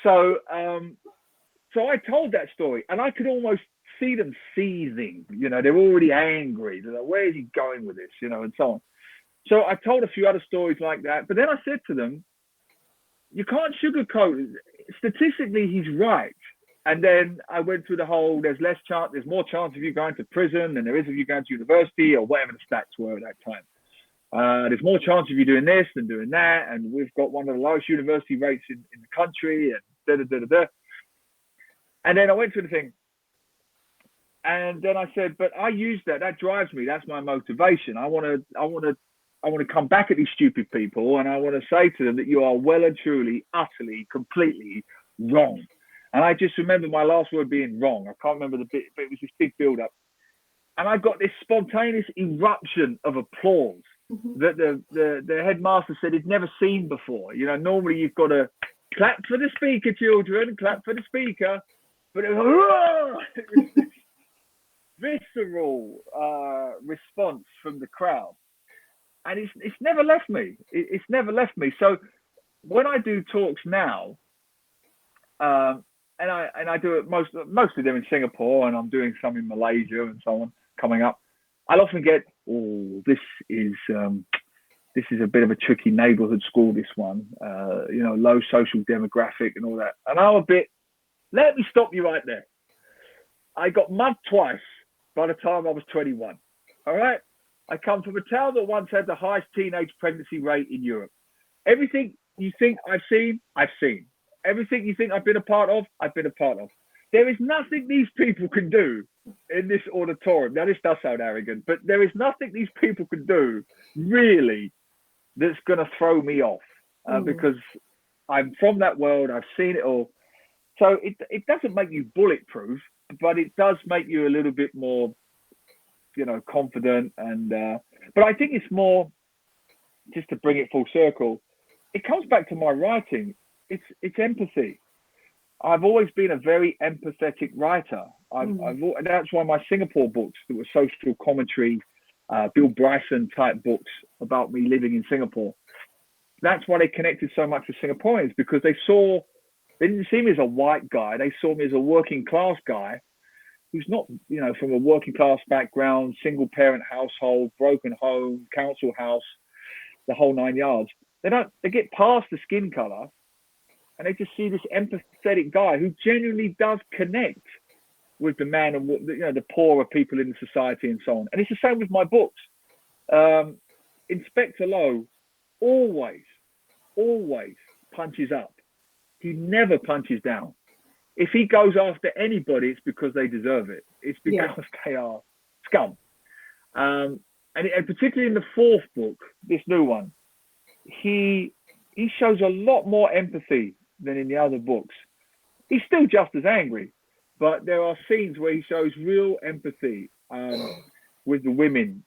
So I told that story, and I could almost see them seething. They're already angry. They're like, "Where is he going with this?" And so on. So I told a few other stories like that. But then I said to them, you can't sugarcoat. Statistically, he's right. And then I went through the whole, there's more chance of you going to prison than there is of you going to university, or whatever the stats were at that time. There's more chance of you doing this than doing that. And we've got one of the lowest university rates in the country, and da-da-da-da-da. And then I went through the thing. And then I said, but I use that. That drives me. That's my motivation. I want to come back at these stupid people, and I want to say to them that you are well and truly, utterly, completely wrong. And I just remember my last word being wrong. I can't remember the bit, but it was this big build-up. And I got this spontaneous eruption of applause that the headmaster said he'd never seen before. Normally you've got to clap for the speaker, children, clap for the speaker. But it was this visceral response from the crowd. And it's never left me. It's never left me. So when I do talks now, and I do it most of them in Singapore, and I'm doing some in Malaysia and so on coming up, I'll often get, this is a bit of a tricky neighbourhood school, this one, low social demographic and all that. And I'm a bit, let me stop you right there. I got mugged twice by the time I was 21. All right. I come from a town that once had the highest teenage pregnancy rate in Europe. Everything you think I've seen, I've seen. Everything you think I've been a part of, I've been a part of. There is nothing these people can do in this auditorium. Now, this does sound arrogant, but there is nothing these people can do, really, that's going to throw me off because I'm from that world. I've seen it all. So it doesn't make you bulletproof, but it does make you a little bit more, confident. And but I think it's more, just to bring it full circle, it comes back to my writing. It's empathy. I've always been a very empathetic writer. That's why my Singapore books, that were social commentary, Bill Bryson type books about me living in Singapore, that's why they connected so much with Singaporeans, because they didn't see me as a white guy. They saw me as a working class guy who's not, from a working class background, single parent household, broken home, council house, the whole 9 yards. They get past the skin color, and they just see this empathetic guy who genuinely does connect with the man and the poorer people in the society and so on. And it's the same with my books. Inspector Lowe always punches up. He never punches down. If he goes after anybody, it's because they deserve it. It's because they are scum. And particularly in the fourth book, this new one, he shows a lot more empathy than in the other books. He's still just as angry, but there are scenes where he shows real empathy with the women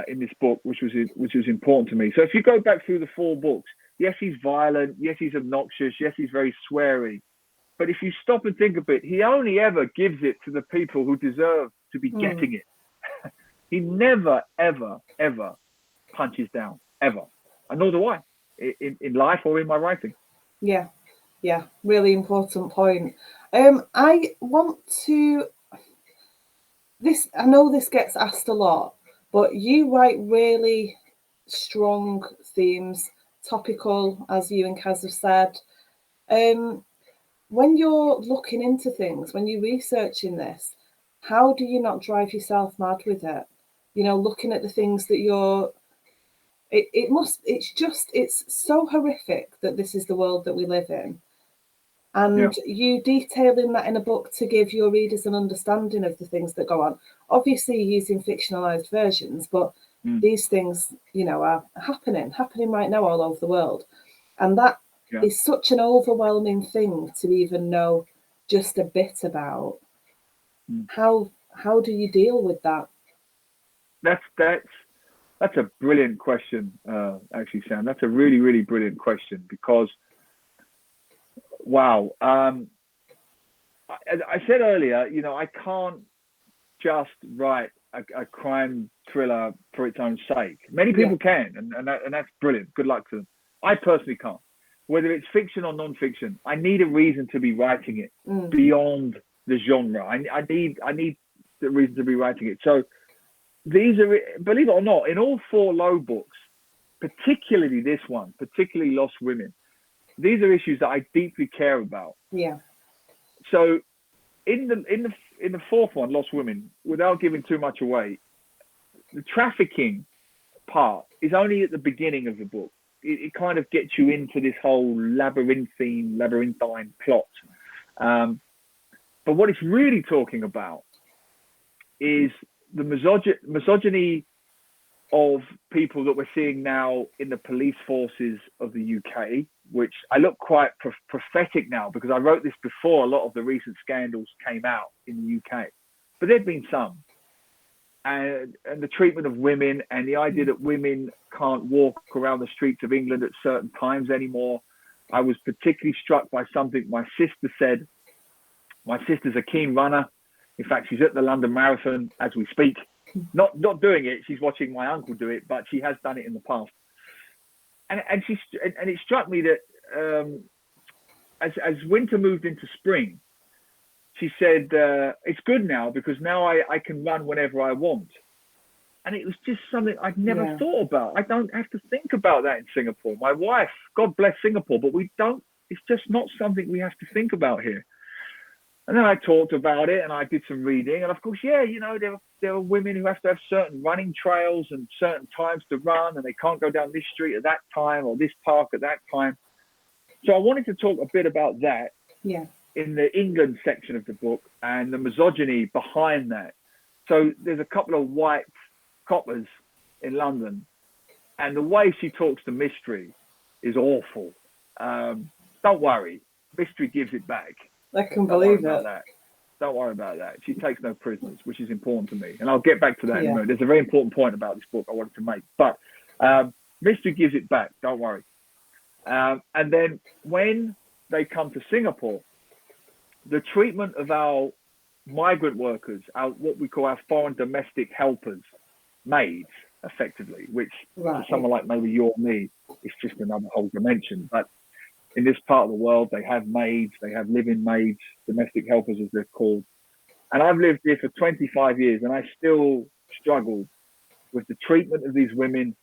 in this book, which was important to me. So if you go back through the four books, yes, he's violent, yes, he's obnoxious, yes, he's very sweary. But if you stop and think of it, he only ever gives it to the people who deserve to be getting it. He never, ever, ever punches down, ever. And nor do I, in life or in my writing. Yeah, really important point. I want to... I know this gets asked a lot, but you write really strong themes, topical, as you and Kaz have said. When you're looking into things, when you're researching this, how do you not drive yourself mad with it? Looking at the things that it's so horrific that this is the world that we live in. And you detailing that in a book to give your readers an understanding of the things that go on. Obviously, using fictionalized versions, but these things, are happening right now all over the world. And that is such an overwhelming thing to even know just a bit about. How do you deal with that? That's a brilliant question, actually, Sam. That's a really, really brilliant question because, wow. I said earlier, I can't just write a crime thriller for its own sake. Many people can, and that's brilliant. Good luck to them. I personally can't. Whether it's fiction or non-fiction, I need a reason to be writing it beyond the genre. I need the reason to be writing it. So these are, believe it or not, in all 4 Low books, particularly this one, particularly Lost Women, these are issues that I deeply care about. Yeah. So in the 4th one, Lost Women, without giving too much away, the trafficking part is only at the beginning of the book. It kind of gets you into this whole labyrinthine plot. But what it's really talking about is the misogyny of people that we're seeing now in the police forces of the UK, which I look quite prophetic now because I wrote this before a lot of the recent scandals came out in the UK. But there'd been some. And the treatment of women and the idea that women can't walk around the streets of England at certain times anymore. I was particularly struck by something my sister said. My sister's a keen runner. In fact, she's at the London Marathon as we speak. Not doing it. She's watching my uncle do it, but she has done it in the past. And it struck me that as winter moved into spring, she said, it's good now because now I can run whenever I want. And it was just something I'd never thought about. I don't have to think about that in Singapore. My wife, God bless Singapore, but it's just not something we have to think about here. And then I talked about it and I did some reading. And of course, there are women who have to have certain running trails and certain times to run, and they can't go down this street at that time or this park at that time. So I wanted to talk a bit about that in the England section of the book and the misogyny behind that. So there's a couple of white coppers in London, and the way she talks to Mystery is awful. Don't worry, Mystery gives it back. I can believe it. Don't worry about that. She takes no prisoners, which is important to me. And I'll get back to that in a minute. There's a very important point about this book I wanted to make. But Mystery gives it back. Don't worry. And then when they come to Singapore, the treatment of our migrant workers, what we call our foreign domestic helpers, maids, effectively, which for someone like maybe you or me, is just another whole dimension. But in this part of the world, they have maids, they have live-in maids, domestic helpers as they're called. And I've lived here for 25 years and I still struggle with the treatment of these women,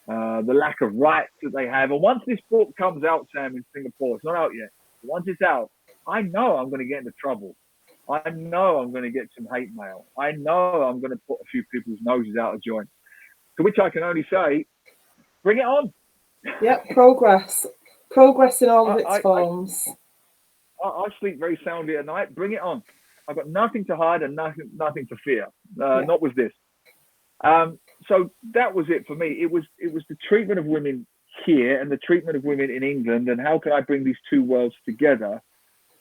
the lack of rights that they have. And once this book comes out, Sam, in Singapore, it's not out yet. But once it's out, I know I'm going to get into trouble. I know I'm going to get some hate mail. I know I'm going to put a few people's noses out of joint. To which I can only say, bring it on. Yep, progress in all of its forms. I sleep very soundly at night. Bring it on. I've got nothing to hide and nothing to fear. Not with this. So that was it for me. It was the treatment of women here and the treatment of women in England, and how can I bring these two worlds together?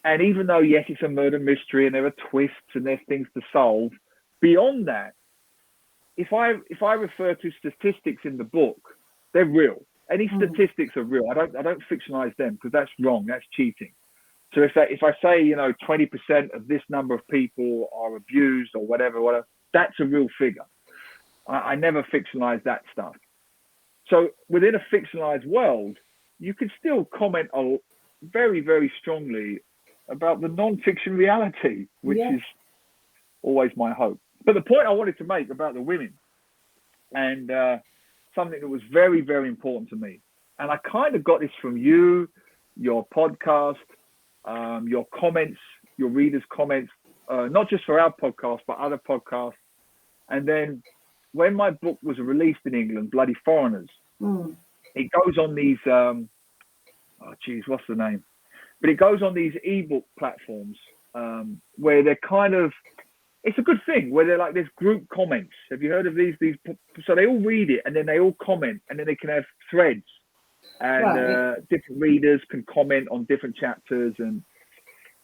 And even though, yes, it's a murder mystery and there are twists and there's things to solve, beyond that, if I refer to statistics in the book, they're real. Any statistics are real. I don't fictionalize them because that's wrong. That's cheating. So if I say 20% of this number of people are abused or whatever, that's a real figure. I never fictionalize that stuff. So within a fictionalized world, you can still comment very, very strongly about the non-fiction reality, which is always my hope. But the point I wanted to make about the women, and something that was very, very important to me, and I kind of got this from you, your podcast, your comments, your readers' comments, not just for our podcast, but other podcasts. And then when my book was released in England, Bloody Foreigners, it goes on these, what's the name? But it goes on these ebook platforms where they're kind of it's a good thing where they're like, there's group comments. Have you heard of these? So they all read it and then they all comment, and then they can have threads, and Right. different readers can comment on different chapters. And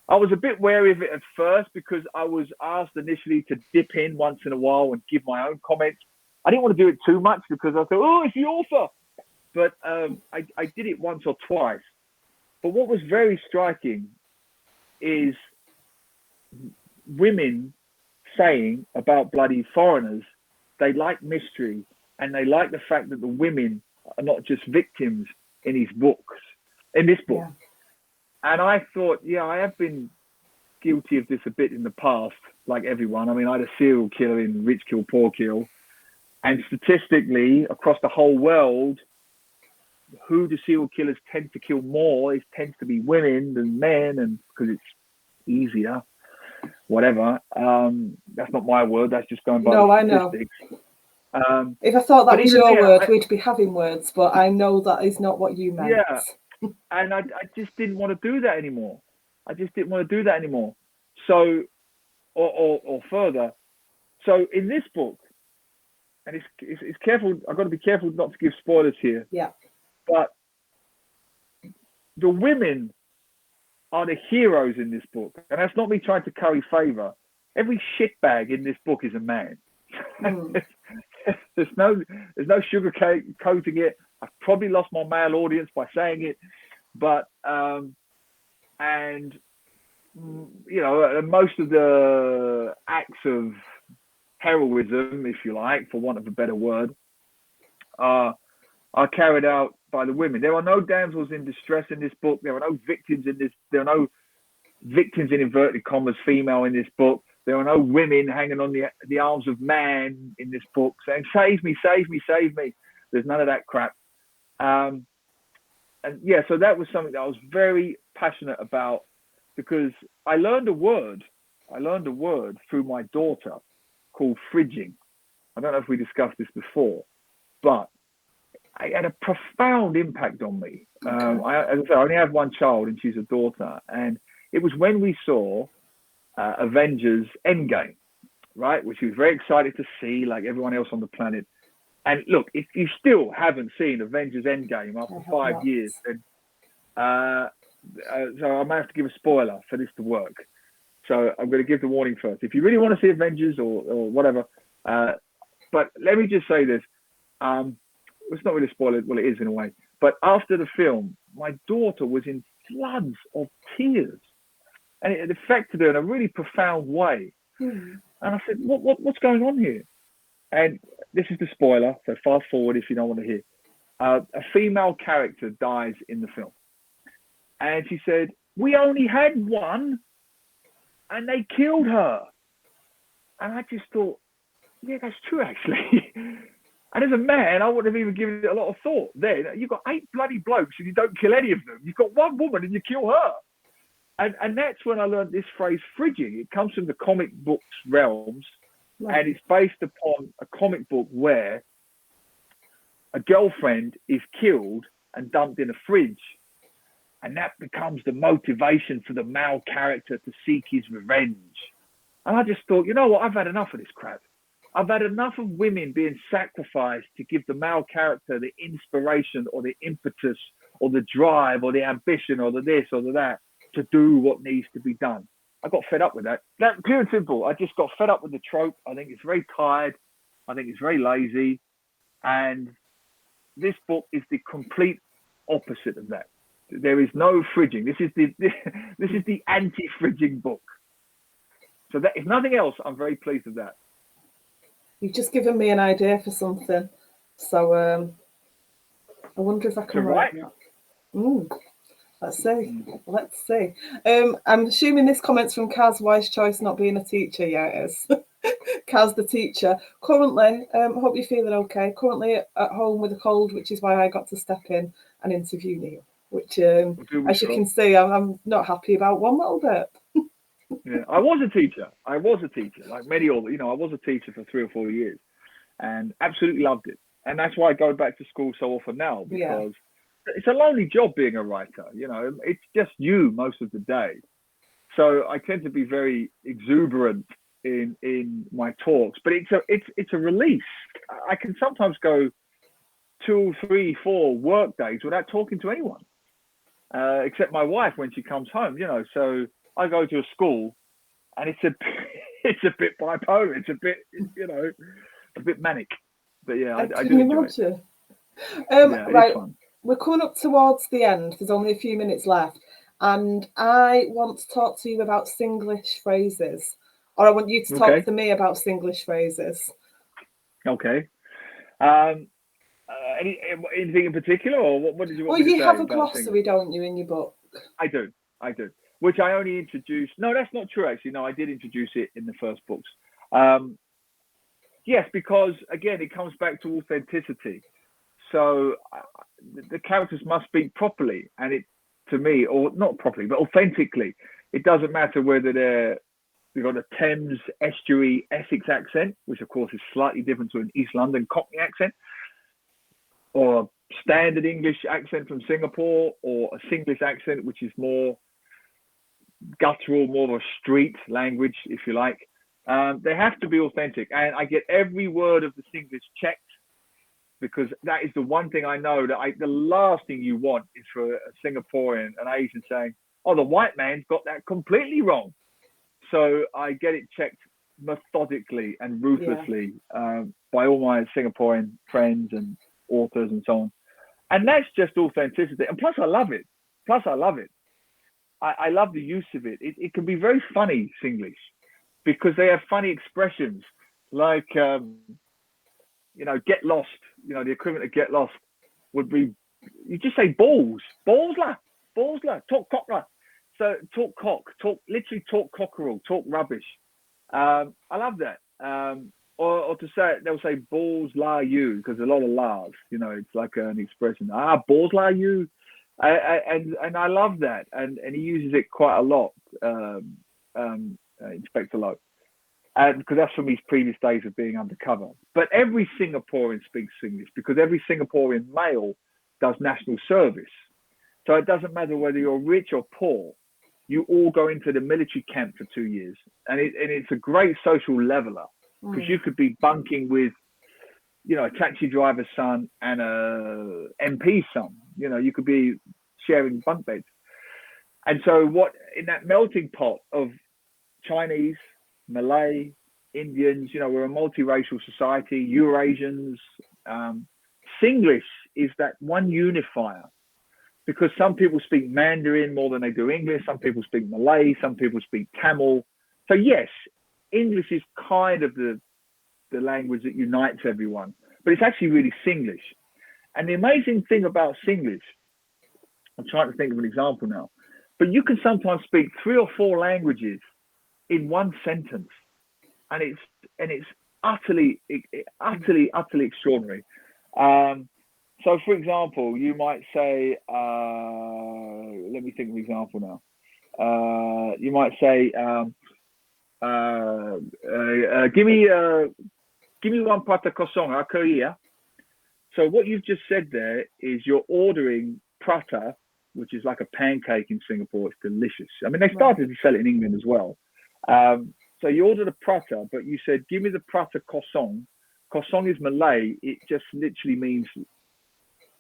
I was a bit wary of it at first because I was asked initially to dip in once in a while and give my own comments. I didn't want to do it too much because I thought, oh, it's the author. But I did it once or twice. But what was very striking is women saying about bloody foreigners, they like mystery, and they like the fact that the women are not just victims in his books, in this book. Yeah. And I thought, yeah, I have been guilty of this a bit in the past, like everyone. I mean, I had a serial killer in Rich Kill, Poor Kill. And statistically, across the whole world, who the serial killers tend to kill more tends to be women than men, and because it's easier, whatever. That's not my word. That's just going by No, the I know. statistics. If I thought that But was even your there, word, we'd be having words, but I know that is not what you meant. yeah, and I just didn't want to do that anymore. I just didn't want to do that anymore. So, or further. So in this book, and it's careful. I've got to be careful not to give spoilers here. Yeah. But the women are the heroes in this book, and that's not me trying to curry favor. Every shitbag in this book is a man. there's no sugarcoating it. I've probably lost my male audience by saying it, but and you know, most of the acts of heroism, if you like, for want of a better word, are carried out by the women. There are no damsels in distress in this book. There are no victims in this. There are no victims in inverted commas, female in this book. There are no women hanging on the arms of man in this book saying, "Save me, save me, save me." There's none of that crap. And yeah, so that was something that I was very passionate about because I learned a word. I learned a word through my daughter called fridging. I don't know if we discussed this before, but it had a profound impact on me. Okay. As I said, I only have one child, and she's a daughter. And it was when we saw Avengers Endgame, right? Which we was very excited to see, like everyone else on the planet. And look, if you still haven't seen Avengers Endgame after 5 years, then so I might have to give a spoiler for this to work. So I'm going to give the warning first. If you really want to see Avengers or whatever, but let me just say this. It's not really a spoiler. Well, it is in a way. But after the film, my daughter was in floods of tears. And it affected her in a really profound way. And I said, what's going on here? And this is the spoiler, so fast forward if you don't want to hear. A female character dies in the film. And she said, we only had one, and they killed her. And I just thought, yeah, that's true, actually. And as a man, I wouldn't have even given it a lot of thought. Then you've got 8 bloody blokes and you don't kill any of them. You've got one woman and you kill her. And that's when I learned this phrase, fridging. It comes from the comic books realms, and it's based upon a comic book where a girlfriend is killed and dumped in a fridge. And that becomes the motivation for the male character to seek his revenge. And I just thought, you know what? I've had enough of this crap. I've had enough of women being sacrificed to give the male character the inspiration or the impetus or the drive or the ambition or the this or the that to do what needs to be done. I got fed up with that. That pure and simple. I just got fed up with the trope. I think it's very tired. I think it's very lazy. And this book is the complete opposite of that. There is no fridging. This is the anti-fridging book. So that, if nothing else, I'm very pleased with that. You've just given me an idea for something. So I wonder if I can write that. Let's see. I'm assuming this comment's from Kaz, wise choice not being a teacher. Yeah, it is. Kaz, the teacher. Currently, hope you're feeling okay. Currently at home with a cold, which is why I got to step in and interview Neil. Which, as you can see, I'm not happy about one little bit. Yeah, I was a teacher. Like many other, I was a teacher for 3 or 4 years, and absolutely loved it. And that's why I go back to school so often now, because it's a lonely job being a writer. It's just you most of the day. So I tend to be very exuberant in my talks, but it's a release. I can sometimes go 2, 3, 4 work days without talking to anyone, except my wife when she comes home. So I go to a school, and it's a it's a bit bipolar. It's a bit a bit manic. But yeah, I do enjoy it. Yeah, Right, it's fun. we're coming up towards the end. There's only a few minutes left, and I want to talk to you about Singlish phrases, or I want you to talk Okay. to me about Singlish phrases. Okay. Um, anything in particular, or what did you want Well, me to you have say a about Singlish? glossary, don't you, in your book? I do. I do. Which I only introduced. No, that's not true, actually. No, I did introduce it in the first books. Yes, because again, it comes back to authenticity. So the characters must speak properly, and it, to me, or not properly, but authentically. It doesn't matter whether they've got a Thames estuary Essex accent, which of course is slightly different to an East London Cockney accent, or a standard English accent from Singapore, or a Singlish accent, which is more guttural, more of a street language, if you like. They have to be authentic, and I get every word of the Singlish checked, because that is the one thing I know that the last thing you want is for a Singaporean, an Asian saying, "Oh, the white man's got that completely wrong." So I get it checked methodically and ruthlessly by all my Singaporean friends and authors and so on. And that's just authenticity. And plus, I love it. I love the use of it. It can be very funny, Singlish, because they have funny expressions like, get lost. The equivalent of get lost would be, you just say balls, balls la, talk cock la. So talk cock, literally talk cockerel, talk rubbish. I love that. Or to say, they'll say balls la you, because a lot of la's, it's like an expression. Balls la you. And I love that. And he uses it quite a lot, Inspector Lowe. Because that's from his previous days of being undercover. But every Singaporean speaks English, because every Singaporean male does national service. So it doesn't matter whether you're rich or poor, you all go into the military camp for 2 years. And it's a great social leveler, because you could be bunking with, a taxi driver's son and a MP's son. You could be sharing bunk beds. And so in that melting pot of Chinese, Malay, Indians, we're a multiracial society, Eurasians. Singlish is that one unifier, because some people speak Mandarin more than they do English. Some people speak Malay. Some people speak Tamil. So yes, English is kind of the language that unites everyone, but it's actually really Singlish. And the amazing thing about Singlish, I'm trying to think of an example now, but you can sometimes speak 3 or 4 languages in one sentence, and it's utterly extraordinary. So, for example, you might say, let me think of an example now. You might say, give me one pata kosong, yeah? So what you've just said there is you're ordering prata, which is like a pancake in Singapore. It's delicious. I mean, they started to sell it in England as well. So you ordered a prata, but you said, give me the prata kosong. Kosong is Malay. It just literally means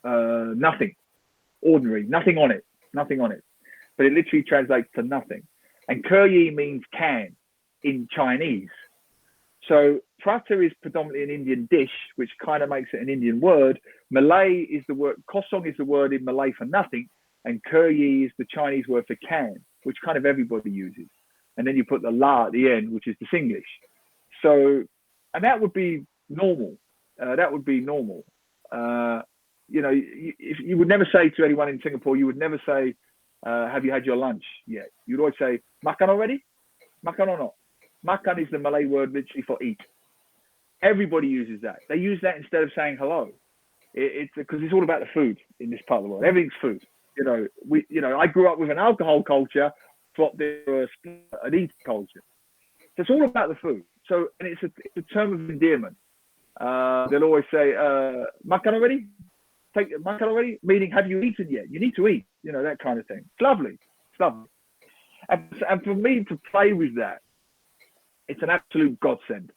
nothing, ordinary, nothing on it. But it literally translates to nothing. And curry means can in Chinese. So prata is predominantly an Indian dish, which kind of makes it an Indian word. Malay is the word, kosong is the word in Malay for nothing, and curry is the Chinese word for can, which kind of everybody uses. And then you put the la at the end, which is the Singlish. So, and that would be normal. If you would never say to anyone in Singapore, you would never say, have you had your lunch yet? You'd always say, makan already? Makan or not? Makan is the Malay word literally for eat. Everybody uses that. They use that instead of saying hello. It's because it's all about the food in this part of the world. Everything's food. I grew up with an alcohol culture, swapped into an eat culture. So it's all about the food. So, and it's a term of endearment. They'll always say, makan already? Take makan already? Meaning, have you eaten yet? You need to eat, that kind of thing. It's lovely. And for me to play with that, it's an absolute godsend.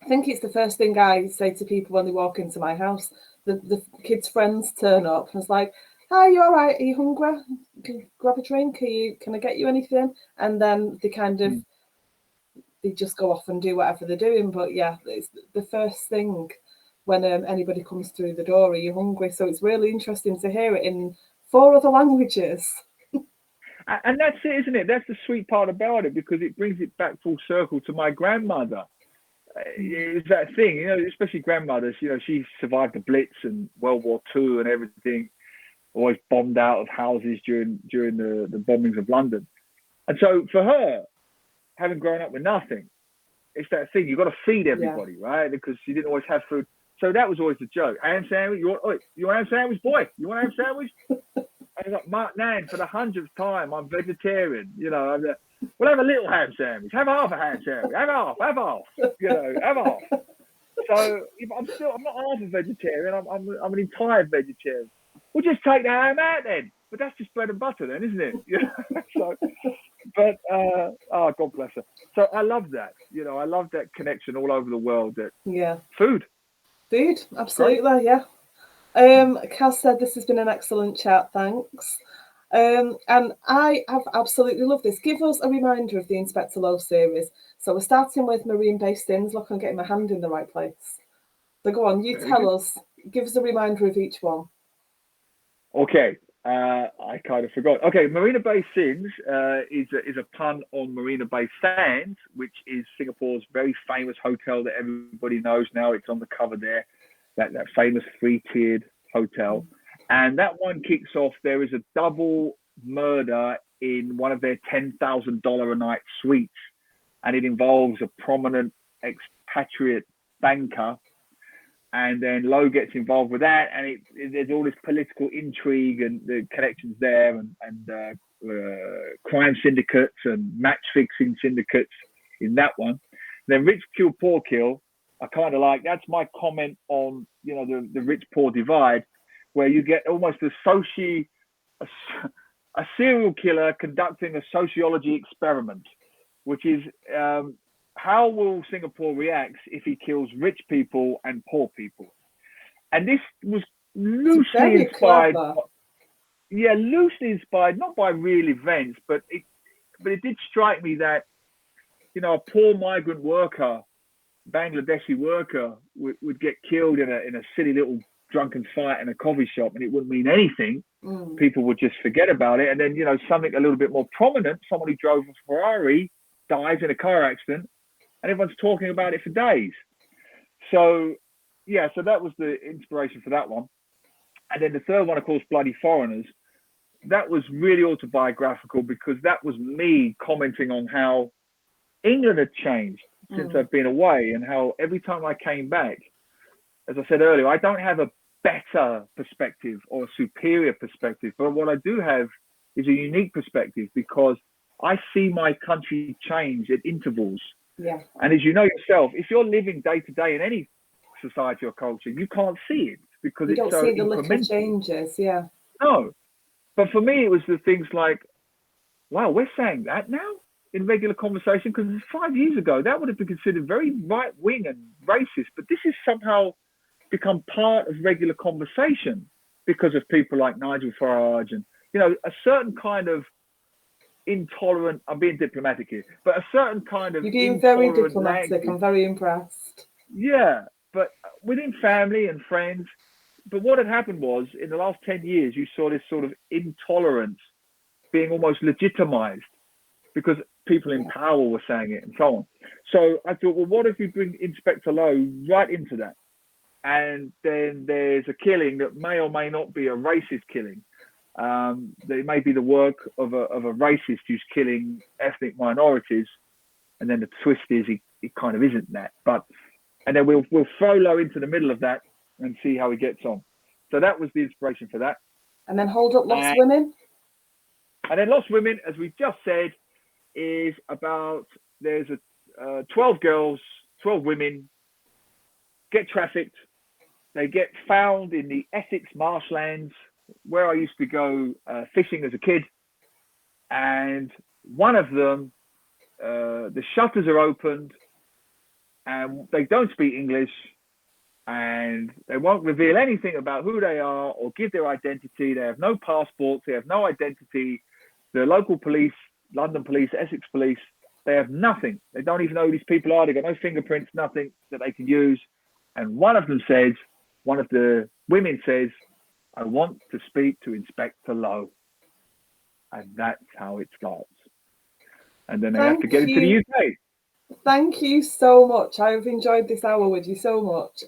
I think it's the first thing I say to people when they walk into my house. The kids' friends turn up and it's like, "Hi, you all right? Are you hungry? Can you grab a drink? Can I get you anything?" And then they kind of they just go off and do whatever they're doing. But yeah, it's the first thing when anybody comes through the door. Are you hungry? So it's really interesting to hear it in 4 other languages. And that's it, isn't it? That's the sweet part about it, because it brings it back full circle to my grandmother. It's that thing, especially grandmothers. She survived the Blitz and World War II and everything. Always bombed out of houses during the bombings of London. And so for her, having grown up with nothing, it's that thing. You've got to feed everybody, right? Because she didn't always have food. So that was always the joke. Ham sandwich? You want ham sandwich, boy? You want ham sandwich? I was like, Mark Nan, for the 100th time, I'm vegetarian. We'll have a little ham sandwich. Have half a ham sandwich. Have half. Have half. So I'm not half a vegetarian. I'm an entire vegetarian. We'll just take the ham out then. But that's just bread and butter then, isn't it? God bless her. So I love that. I love that connection all over the world. That food, absolutely, right? yeah. Kaz said this has been an excellent chat. Thanks. And I have absolutely loved this. Give us a reminder of the Inspector Low series. So we're starting with marine-based things. Look, I'm getting my hand in the right place. So go on, you tell us. Give us a reminder of each one. Okay, I kind of forgot. Okay, Marina Bay Sins is a pun on Marina Bay Sands, which is Singapore's very famous hotel that everybody knows now. It's on the cover there, that famous 3-tiered hotel. And that one kicks off, there is a double murder in one of their $10,000 a night suites. And it involves a prominent expatriate banker. And then Lowe gets involved with that, and there's all this political intrigue and the connections there, and crime syndicates and match fixing syndicates in that one. Then Rich Kill Poor Kill, I kind of like. That's my comment on the rich poor divide, where you get almost a serial killer conducting a sociology experiment, which is how will Singapore react if he kills rich people and poor people? And this was loosely inspired. Loosely inspired, not by real events, but it did strike me that a poor migrant worker, Bangladeshi worker, would get killed in a silly little drunken fight in a coffee shop, and it wouldn't mean anything. People would just forget about it. And then something a little bit more prominent, someone who drove a Ferrari dies in a car accident, and everyone's talking about it for days. So that was the inspiration for that one. And then the third one, of course, Bloody Foreigners. That was really autobiographical, because that was me commenting on how England had changed since I've been away, and how every time I came back, as I said earlier, I don't have a better perspective or a superior perspective, but what I do have is a unique perspective, because I see my country change at intervals. Yeah. And as you know yourself, if you're living day to day in any society or culture, you can't see it because you it's don't so see the incremental. little changes. Yeah. No, but for me, it was the things like, wow, we're saying that now in regular conversation, because 5 years ago that would have been considered very right wing and racist, but this has somehow become part of regular conversation because of people like Nigel Farage and a certain kind of intolerant, I'm being diplomatic here, but a certain kind of you're being very diplomatic. language. I'm very impressed. Yeah, but within family and friends. But what had happened was, in the last 10 years, you saw this sort of intolerance being almost legitimized because people in power were saying it and so on. So I thought, well, what if we bring Inspector Lowe right into that? And then there's a killing that may or may not be a racist killing. It may be the work of a racist who's killing ethnic minorities, and then the twist is it kind of isn't that. And then we'll throw Lowe into the middle of that and see how he gets on. So that was the inspiration for that. And then Hold Up Lost Women. And then Lost Women, as we just said, is about there's 12 girls, 12 women get trafficked. They get found in the Essex marshlands where I used to go fishing as a kid. And one of them the shutters are opened, and they don't speak English, and they won't reveal anything about who they are or give their identity. They have no passports. They have no identity. The local police, London police, Essex police, they have nothing. They don't even know who these people are. They've got no fingerprints, nothing that they can use. And one of the women says, I want to speak to Inspector Lowe. And that's how it starts. And then they have to get into the UK. Thank you so much. I've enjoyed this hour with you so much.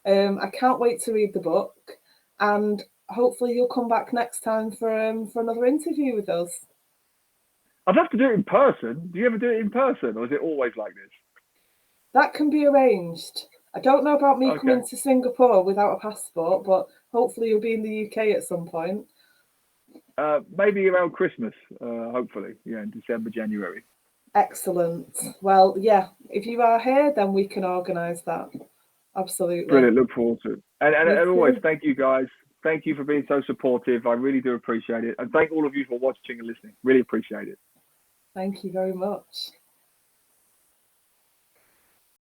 I can't wait to read the book, and hopefully you'll come back next time for another interview with us. I'd love to do it in person. Do you ever do it in person, or is it always like this? That can be arranged. I don't know about me coming to Singapore without a passport, but hopefully you'll be in the UK at some point. Maybe around Christmas, hopefully. Yeah, in December, January. Excellent. Well, yeah, if you are here, then we can organise that. Absolutely. Brilliant. Look forward to it. And always, thank you guys. Thank you for being so supportive. I really do appreciate it. And thank all of you for watching and listening. Really appreciate it. Thank you very much.